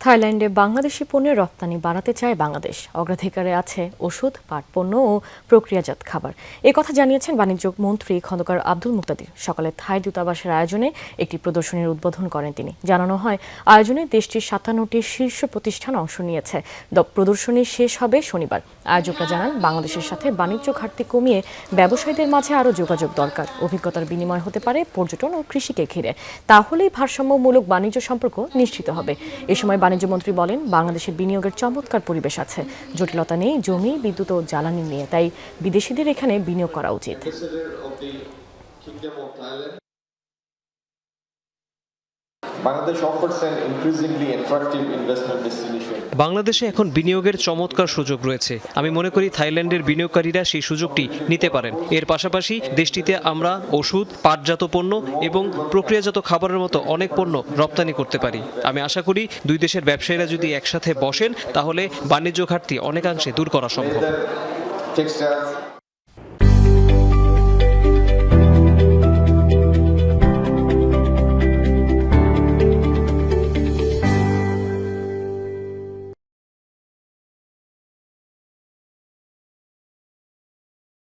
থাইল্যান্ডে বাংলাদেশি পণ্যের রপ্তানি বাড়াতে চায় বাংলাদেশ। অগ্রাধিকারে আছে ওষুধ, পাট পণ্য ও প্রক্রিয়াজাত খাবার। এ কথা জানিয়েছেন বাণিজ্য মন্ত্রী খন্দকার আব্দুল মুক্তাদির। সকালে থাই দূতাবাসের আয়োজনে একটি প্রদর্শনীর উদ্বোধন করেন তিনি। জানানো হয়, আয়োজনে দেশটির ৫৭টি শীর্ষ প্রতিষ্ঠান অংশ নিয়েছে। প্রদর্শনী শেষ হবে শনিবার। আয়োজকরা জানান, বাংলাদেশের সাথে বাণিজ্য ঘাটতি কমিয়ে ব্যবসায়ীদের মাঝে আরও যোগাযোগ দরকার। অভিজ্ঞতার বিনিময় হতে পারে পর্যটন ও কৃষিকে ঘিরে। তাহলেই ভারসাম্যমূলক বাণিজ্য সম্পর্ক নিশ্চিত হবে। এ সময় বাণিজ্যমন্ত্রী বলেন, বাংলাদেশে বিনিয়োগের চমৎকার পরিবেশ আছে। জটিলতা নেই জমি, বিদ্যুৎ ও জ্বালানি নিয়ে। তাই বিদেশিদের এখানে বিনিয়োগ করা উচিত। বাংলাদেশে এখন বিনিয়োগের চমৎকার সুযোগ রয়েছে। আমি মনে করি থাইল্যান্ডের বিনিয়োগকারীরা সেই সুযোগটি নিতে পারেন। এর পাশাপাশি দেশটিতে আমরা ওষুধ, পাটজাত পণ্য এবং প্রক্রিয়াজাত খাবারের মতো অনেক পণ্য রপ্তানি করতে পারি। আমি আশা করি দুই দেশের ব্যবসায়ীরা যদি একসাথে বসেন, তাহলে বাণিজ্য ঘাটতি অনেকাংশে দূর করা সম্ভব।